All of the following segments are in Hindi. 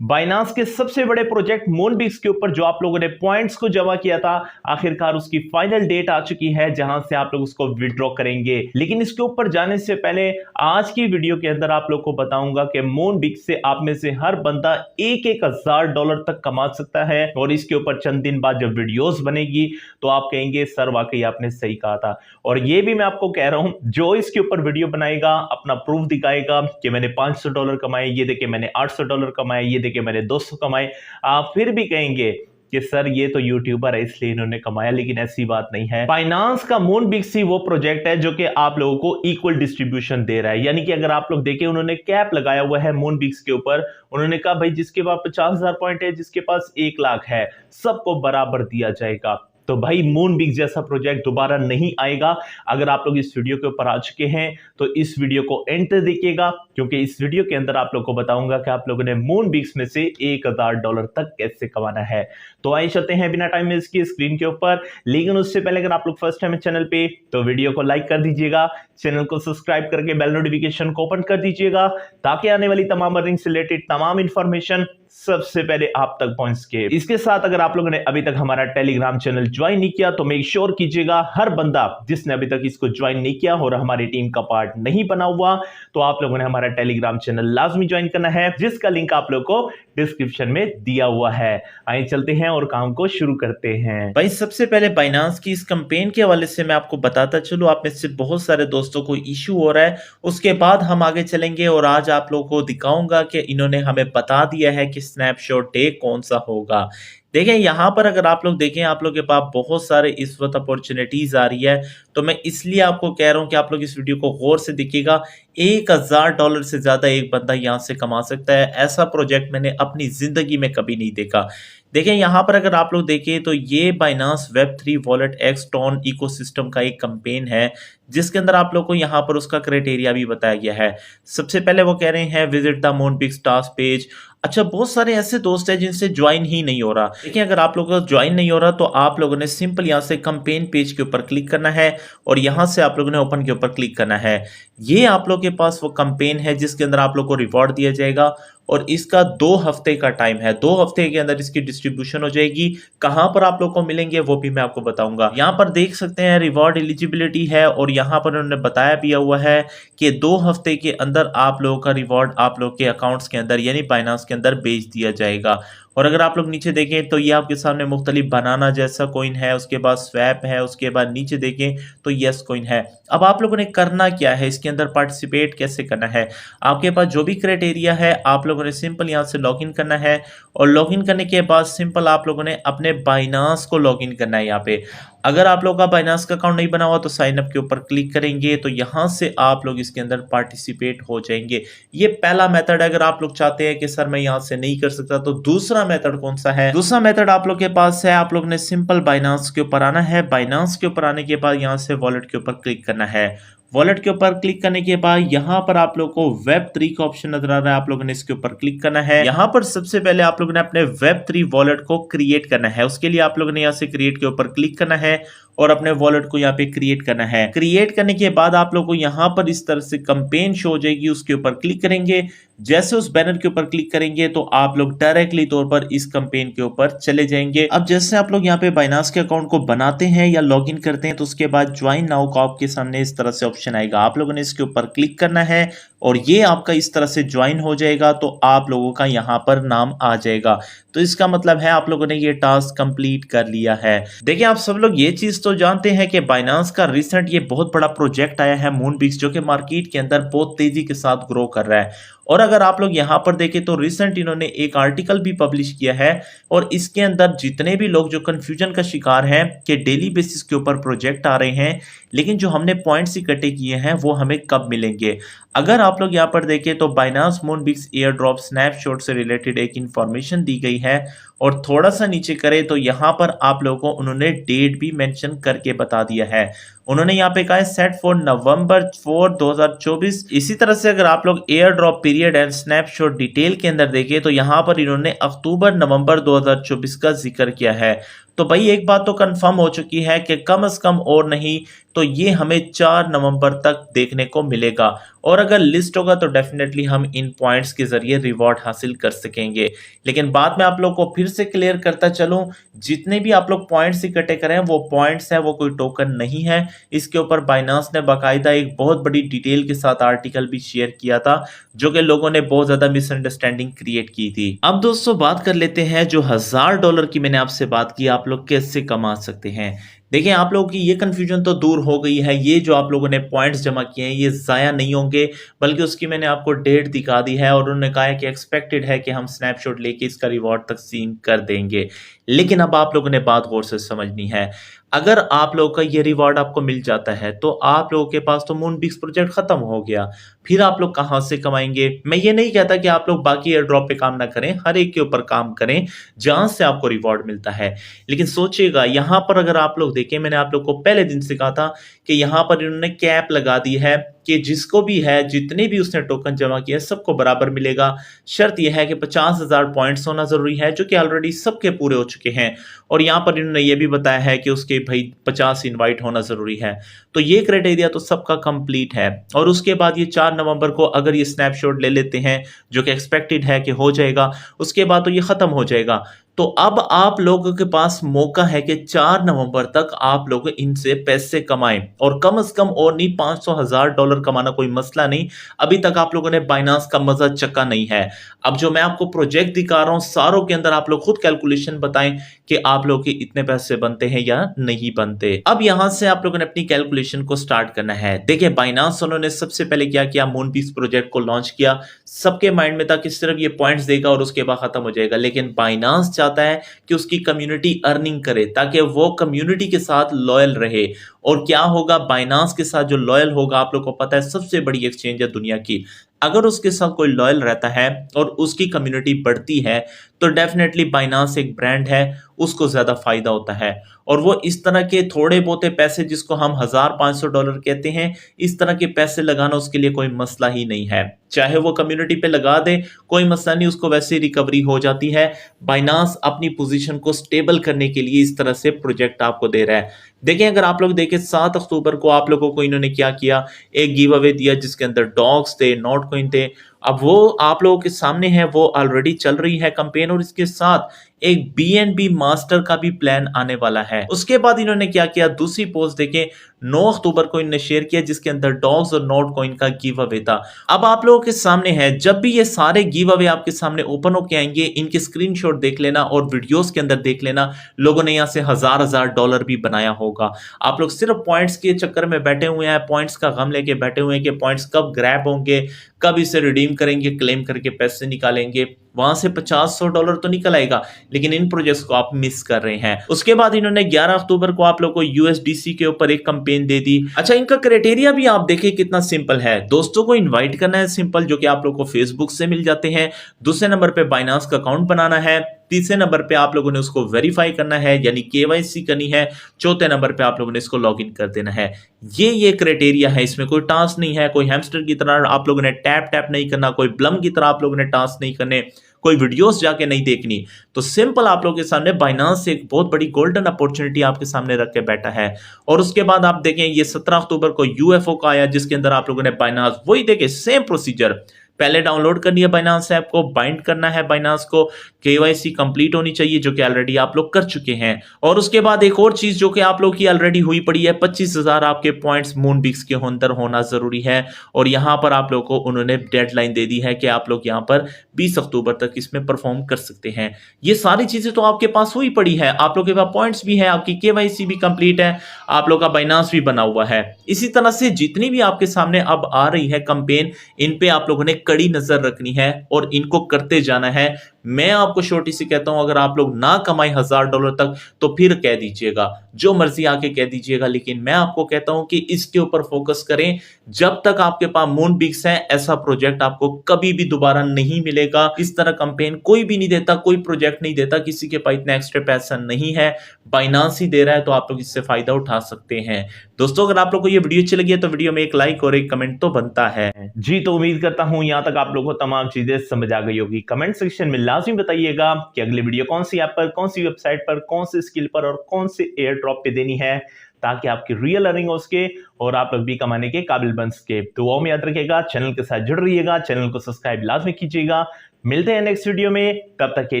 बाइनांस के सबसे बड़े प्रोजेक्ट मूनबिक्स के ऊपर जो आप लोगों ने पॉइंट्स को जमा किया था, आखिरकार उसकी फाइनल डेट आ चुकी है जहां से आप लोग उसको विड्रॉ करेंगे। लेकिन इसके ऊपर जाने से पहले आज की वीडियो के अंदर आप लोग को बताऊंगा कि मूनबिक्स से आप में से हर बंदा एक हजार डॉलर तक कमा सकता है। और इसके ऊपर चंद दिन बाद जब वीडियोस बनेगी तो आप कहेंगे सर वाकई आपने सही कहा था। और ये भी मैं आपको कह रहा हूं, जो इसके ऊपर वीडियो बनाएगा अपना प्रूफ दिखाएगा कि मैंने $500 कमाए, ये देखिए मैंने $800 कमाए, ये कि मैंने 200 कमाए, आप फिर भी कहेंगे कि सर ये तो यूट्यूबर है इसलिए इन्होंने कमाया। लेकिन ऐसी बात नहीं है। बाइनांस का मूनबिक्स ही वो प्रोजेक्ट है जो कि आप लोगों को इक्वल डिस्ट्रीब्यूशन दे रहा है। यानी कि अगर आप लोग देखें, उन्होंने कैप लगाया हुआ है मूनबिक्स के ऊपर। उन्होंने कहा भाई जिसके पास 50,000 पॉइंट है, जिसके पास 1 लाख है, सबको बराबर दिया जाएगा। तो भाई मूनबिक्स जैसा प्रोजेक्ट दोबारा नहीं आएगा। अगर आप लोग इस वीडियो के ऊपर आ चुके हैं तो इस वीडियो को एंड तक देखिएगा, क्योंकि इस वीडियो के अंदर आप लोग को बताऊंगा कि आप लोगों ने मूनबिक्स में से $1,000 तक कैसे कमाना है। तो आइए चलते हैं बिना टाइम वेस्ट किए स्क्रीन के ऊपर। लेकिन उससे पहले अगर आप लोग फर्स्ट टाइम चैनल पे तो वीडियो को लाइक कर दीजिएगा, चैनल को सब्सक्राइब करके बेल नोटिफिकेशन को ओपन कर दीजिएगा, ताकि आने वाली तमाम अर्निंग से रिलेटेड तमाम इंफॉर्मेशन सबसे पहले आप तक पहुंच सके। इसके साथ अगर आप लोगों ने अभी तक हमारा टेलीग्राम चैनल ज्वाइन नहीं किया तो मेक श्योर कीजिएगा, हर बंदा जिसने अभी तक इसको ज्वाइन नहीं किया और हमारी टीम का पार्ट नहीं बना हुआ तो आप लोगों ने हमारा टेलीग्राम चैनल लाजमी ज्वाइन करना है, जिसका लिंक आप लोगों को डिस्क्रिप्शन में दिया हुआ है। आइए चलते हैं और काम को शुरू करते हैं। भाई सबसे पहले बाइनांस की इस कैंपेन के हवाले से मैं आपको बताता चलूं, आप में से बहुत सारे दोस्तों को इशू हो रहा है। उसके बाद हम आगे चलेंगे और आज आप लोगों को दिखाऊंगा कि इन्होंने हमें बता दिया है कि स्नैपशॉट डे कौन सा होगा। देखें यहाँ पर अगर आप लोग देखें, आप लोग के पास बहुत सारे इस वक्त अपॉर्चुनिटीज आ रही है। तो मैं इसलिए आपको कह रहा हूँ कि आप लोग इस वीडियो को गौर से देखिएगा। $1,000 से ज्यादा एक बंदा यहाँ से कमा सकता है। ऐसा प्रोजेक्ट मैंने अपनी जिंदगी में कभी नहीं देखा। देखें यहाँ पर अगर आप लोग देखें तो ये बाइनांस वेब3 वॉलेट एक्स टॉन इकोसिस्टम का एक कैंपेन है, जिसके अंदर आप लोग को यहाँ पर उसका क्राइटेरिया भी बताया गया है। सबसे पहले वो कह रहे हैं visit the Moonbix task page. अच्छा, बहुत सारे ऐसे दोस्त हैं जिनसे ज्वाइन ही नहीं हो रहा। देखिए अगर आप लोगों का ज्वाइन नहीं हो रहा तो आप लोगों ने सिंपल यहाँ से कैंपेन पेज के ऊपर क्लिक करना है और यहाँ से आप लोगों ने ओपन के ऊपर क्लिक करना है। ये आप लोग के पास वो कैंपेन है जिसके अंदर आप लोग को रिवॉर्ड दिया जाएगा और इसका 2 हफ्ते का टाइम है। 2 हफ्ते के अंदर इसकी डिस्ट्रीब्यूशन हो जाएगी। कहां पर आप लोग को मिलेंगे वो भी मैं आपको बताऊंगा। यहाँ पर देख सकते हैं रिवॉर्ड एलिजिबिलिटी है और यहाँ पर उन्होंने बताया भी हुआ है कि 2 हफ्ते के अंदर आप लोगों का रिवॉर्ड आप लोग के अकाउंट्स के अंदर यानी बाइनांस के अंदर भेज दिया जाएगा। और अगर आप लोग नीचे देखें तो ये आपके सामने मुख्तलिफ बनाना जैसा कॉइन है, उसके बाद स्वैप है, उसके बाद नीचे देखें तो यस कॉइन है। अब आप लोगों ने करना क्या है, इसके अंदर पार्टिसिपेट कैसे करना है। आपके पास जो भी क्राइटेरिया है आप लोगों ने सिंपल यहाँ से लॉगिन करना है और लॉगिन करने के बाद सिंपल आप लोगों ने अपने बाइनांस को लॉगिन करना है। यहाँ पे अगर आप लोगों का बाइनांस का अकाउंट नहीं बना हुआ तो साइन अप के ऊपर क्लिक करेंगे तो यहाँ से आप लोग इसके अंदर पार्टिसिपेट हो जाएंगे। ये पहला मेथड है। अगर आप लोग चाहते हैं कि सर मैं यहाँ से नहीं कर सकता तो दूसरा मेथड कौन सा है। दूसरा मेथड आप लोग के पास है, आप लोग ने सिंपल बाइनांस के ऊपर आना है। बाइनांस के ऊपर आने के बाद यहाँ से वॉलेट के ऊपर क्लिक करना है। वॉलेट के ऊपर क्लिक करने के बाद यहाँ पर आप लोग को वेब3 का ऑप्शन नजर आ रहा है, आप लोगों ने इसके ऊपर क्लिक करना है। यहाँ पर सबसे पहले आप लोगों ने अपने वेब3 वॉलेट को क्रिएट करना है। उसके लिए आप लोगों ने यहाँ से क्रिएट के ऊपर क्लिक करना है और अपने वॉलेट को यहाँ पे क्रिएट करना है। क्रिएट करने के बाद आप लोग को यहाँ पर इस तरह से कैंपेन शो हो जाएगी, उसके ऊपर क्लिक करेंगे। जैसे उस बैनर के ऊपर क्लिक करेंगे तो आप लोग डायरेक्टली तौर पर इस कैंपेन के ऊपर चले जाएंगे। अब जैसे आप लोग यहाँ पे बाइनांस के अकाउंट को बनाते हैं या लॉगिन करते हैं तो उसके बाद ज्वाइन नाउ का आपके सामने इस तरह से ऑप्शन आएगा। आप लोगों ने इसके ऊपर क्लिक करना है और ये आपका इस तरह से ज्वाइन हो जाएगा तो आप लोगों का यहाँ पर नाम आ जाएगा। तो इसका मतलब है आप लोगों ने ये टास्क कंप्लीट कर लिया है। देखिए आप सब लोग ये चीज तो जानते हैं कि बाइनांस का रिसेंट ये बहुत बड़ा प्रोजेक्ट आया है मूनबिक्स, जो कि मार्केट के अंदर बहुत तेजी के साथ ग्रो कर रहा है। और अगर आप लोग यहाँ पर देखें तो रिसेंट इन्होंने एक आर्टिकल भी पब्लिश किया है और इसके अंदर जितने भी लोग जो कंफ्यूजन का शिकार हैं कि डेली बेसिस के ऊपर प्रोजेक्ट आ रहे हैं लेकिन जो हमने पॉइंट्स इकट्ठे किए हैं वो हमें कब मिलेंगे। अगर आप लोग यहाँ पर देखें तो Binance Moonbix air drop snapshot से रिलेटेड एक इंफॉर्मेशन दी गई है और थोड़ा सा नीचे करें तो यहाँ पर आप लोगों को उन्होंने डेट भी मेंशन करके बता दिया है। उन्होंने यहाँ पे कहा है सेट फॉर नवंबर 4 2024। इसी तरह से अगर आप लोग air drop period and snapshot detail के अंदर देखें तो यहाँ पर इन्होंने अक्टूबर नवंबर 2024 का जिक्र किया है। तो भाई एक बात तो कंफर्म हो चुकी है कि कम से कम और नहीं तो ये हमें 4 नवंबर तक देखने को मिलेगा, और अगर लिस्ट होगा तो डेफिनेटली हम इन पॉइंट्स के जरिए रिवॉर्ड हासिल कर सकेंगे। लेकिन बाद में आप लोग को फिर से क्लियर करता चलूं, जितने भी आप लोग पॉइंट्स इकट्ठे करें वो पॉइंट्स हैं, वो कोई टोकन नहीं है। इसके ऊपर बाइनांस ने बाकायदा एक बहुत बड़ी डिटेल के साथ आर्टिकल भी शेयर किया था, जो कि लोगों ने बहुत ज्यादा मिसअंडरस्टैंडिंग क्रिएट की थी। अब दोस्तों बात कर लेते हैं जो $1000 की मैंने आपसे बात की, आप लोग कैसे कमा सकते हैं। देखिए आप लोगों की ये कंफ्यूजन तो दूर हो गई है, ये जो आप लोगों ने पॉइंट्स जमा किए हैं ये ज़ाया नहीं होंगे, बल्कि उसकी मैंने आपको डेट दिखा दी है और उन्होंने कहा है कि एक्सपेक्टेड है कि हम स्नैपशॉट लेके इसका रिवॉर्ड तकसीम कर देंगे। लेकिन अब आप लोगों ने बात गौर से समझनी है, अगर आप लोगों का ये रिवॉर्ड आपको मिल जाता है तो आप लोगों के पास तो मूनबिक्स प्रोजेक्ट खत्म हो गया, फिर आप लोग कहां से कमाएंगे। मैं ये नहीं कहता कि आप लोग बाकी एयर ड्रॉप पे काम ना करें, हर एक के ऊपर काम करें जहां से आपको रिवॉर्ड मिलता है। लेकिन सोचिएगा यहां पर अगर आप लोग देखें, मैंने आप लोग को पहले दिन से कहा था कि यहां पर इन्होंने कैप लगा दी है कि जिसको भी है, जितने भी उसने टोकन जमा किए सबको बराबर मिलेगा। शर्त यह है कि 50,000 पॉइंट्स होना जरूरी है, जो कि ऑलरेडी सबके पूरे हो चुके हैं। और यहाँ पर इन्होंने ये भी बताया है कि उसके भाई 50 इनवाइट होना जरूरी है। तो ये क्राइटेरिया तो सबका कंप्लीट है। और उसके बाद ये 4 नवंबर को अगर ये स्नैपशॉट ले लेते हैं, जो कि एक्सपेक्टेड है कि हो जाएगा, उसके बाद तो ये खत्म हो जाएगा। तो अब आप लोगों के पास मौका है कि 4 नवंबर तक आप लोग इनसे पैसे कमाएं, और कम से कम और नहीं $500,000 कमाना कोई मसला नहीं। अभी तक आप लोगों ने बाइनांस का मजा चखा नहीं है। अब जो मैं आपको प्रोजेक्ट दिखा रहा हूं सारों के अंदर आप लोग खुद कैलकुलेशन बताएं कि आप लोग के इतने पैसे बनते हैं या नहीं बनते। अब यहां से आप लोगों ने अपनी कैलकुलेशन को स्टार्ट करना है। देखिए बाइनांस उन्होंने सबसे पहले क्या किया, मूनबिक्स प्रोजेक्ट को लॉन्च किया। सबके माइंड में था कि सिर्फ ये पॉइंट्स देगा और उसके बाद खत्म हो जाएगा, लेकिन बाइनांस चाहता है कि उसकी कम्युनिटी अर्निंग करे ताकि वो कम्युनिटी के साथ लॉयल रहे। और क्या होगा, बाइनांस के साथ जो लॉयल होगा, आप लोग को पता है सबसे बड़ी एक्सचेंज है दुनिया की, अगर उसके साथ कोई लॉयल रहता है और उसकी कम्युनिटी बढ़ती है तो डेफिनेटली बाइनांस एक ब्रांड है, उसको ज्यादा फायदा होता है। और वो इस तरह के थोड़े बहुते पैसे जिसको हम $1500 कहते हैं, इस तरह के पैसे लगाना उसके लिए कोई मसला ही नहीं है। चाहे वो कम्युनिटी पे लगा दे कोई मसला नहीं, उसको वैसे रिकवरी हो जाती है। बाइनांस अपनी पोजीशन को स्टेबल करने के लिए इस तरह से प्रोजेक्ट आपको दे रहा है। देखें अगर आप लोग देखें 7 अक्टूबर को आप लोगों को इन्होंने क्या किया, एक गिव अवे दिया जिसके अंदर डॉग्स थे, नॉट कॉइन थे। अब वो आप लोगों के सामने है, वो ऑलरेडी चल रही है कैंपेन, और इसके साथ एक BNB मास्टर का भी प्लान आने वाला है। उसके बाद इन्होंने क्या किया, दूसरी पोस्ट देखें 9 अक्टूबर को इन्होंने शेयर किया जिसके अंदर डॉग्स और नॉट कॉइन का गिव अवे था। अब आप लोगों के सामने है, जब भी ये सारे गिव अवे आपके सामने ओपन होके आएंगे, इनके स्क्रीनशॉट देख लेना और वीडियोस के अंदर देख लेना, लोगों ने यहाँ से $1000 भी बनाया होगा। आप लोग सिर्फ पॉइंट्स के चक्कर में बैठे हुए हैं, पॉइंट्स का गम लेके बैठे हुए हैं कि पॉइंट्स कब ग्रैब होंगे, कब इसे रिडीम करेंगे, क्लेम करके पैसे निकालेंगे। वहां से $50-100 तो निकल आएगा, लेकिन इन प्रोजेक्ट्स को आप मिस कर रहे हैं। उसके बाद इन्होंने 11 अक्टूबर को आप लोग को USDC के ऊपर एक कैंपेन दे दी। अच्छा, इनका क्राइटेरिया भी आप देखें कितना सिंपल है। दोस्तों को इनवाइट करना है सिंपल, जो कि आप लोग को फेसबुक से मिल जाते हैं। दूसरे नंबर पे बाइनांस का अकाउंट बनाना है। तीसरे नंबर पे आप लोगों ने उसको वेरीफाई करना है, यानी KYC करनी है। चौथे नंबर पे आप लोगों ने इसको लॉगिन कर देना है। ये क्राइटेरिया है, इसमें कोई टास्क नहीं है, कोई हैमस्टर की तरह आप लोगों ने टैप नहीं करना, कोई ब्लम की तरह आप लोगों ने टास्क नहीं करने, कोई वीडियोस जाके नहीं देखनी। तो सिंपल आप लोगों के सामने बाइनांस एक बहुत बड़ी गोल्डन अपॉर्चुनिटी आपके सामने रख के बैठा है। और उसके बाद आप देखें ये 17 अक्टूबर को UFO का आया, जिसके अंदर आप लोगों ने बाइनांस, वही देखें सेम प्रोसीजर, पहले डाउनलोड करनी है बाइनांस ऐप को, बाइंड करना है बाइनांस को, KYC कंप्लीट होनी चाहिए जो कि ऑलरेडी आप लोग कर चुके हैं। और उसके बाद एक और चीज जो कि आप लोग की ऑलरेडी हुई पड़ी है, 25,000 आपके पॉइंट्स मूनबिक्स के अंदर होना जरूरी है। और यहां पर आप लोग को उन्होंने डेडलाइन दे दी है कि आप लोग यहां पर 20 अक्टूबर तक इसमें परफॉर्म कर सकते हैं। ये सारी चीजें तो आपके पास हुई पड़ी है, आप लोग के पास पॉइंट्स भी है, आपकी KYC भी कंप्लीट है, आप लोग का बाइनांस भी बना हुआ है। इसी तरह से जितनी भी आपके सामने अब आ रही है कैंपेन, इन पे आप लोगों ने कड़ी नजर रखनी है और इनको करते जाना है। मैं आपको छोटी सी कहता हूं, अगर आप लोग ना कमाए $1000 तक तो फिर कह दीजिएगा, जो मर्जी आके कह दीजिएगा, लेकिन मैं आपको कहता हूं कि इसके ऊपर फोकस करें। जब तक आपके पास मूनबिक्स है, ऐसा प्रोजेक्ट आपको कभी भी दोबारा नहीं मिलेगा। इस तरह कैंपेन कोई भी नहीं देता, कोई प्रोजेक्ट नहीं देता, किसी के पास इतना एक्स्ट्रा पैसा नहीं है, बाइनांस ही दे रहा है, तो आप लोग इससे फायदा उठा सकते हैं। दोस्तों, अगर आप लोग को ये वीडियो अच्छी लगी है तो वीडियो में एक लाइक और एक कमेंट तो बनता है। जी, तो उम्मीद करता हूं यहां तक आप लोगों को तमाम चीजें समझ आ गई होगी। कमेंट सेक्शन में लाजमी बताइएगा कि अगली वीडियो कौन सी ऐप पर, कौन सी वेबसाइट पर, कौन सी स्किल पर और कौन से एयर ड्रॉप पे देनी है, ताकि आपकी रियल अर्निंग हो सके और आप लोग भी कमाने के काबिल बन सके। दुआओं में याद रखिएगा, चैनल के साथ जुड़ रहिएगा, चैनल को सब्सक्राइब लाजमी कीजिएगा। मिलते हैं नेक्स्ट वीडियो में, तब तक के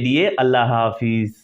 लिए अल्लाह हाफिज।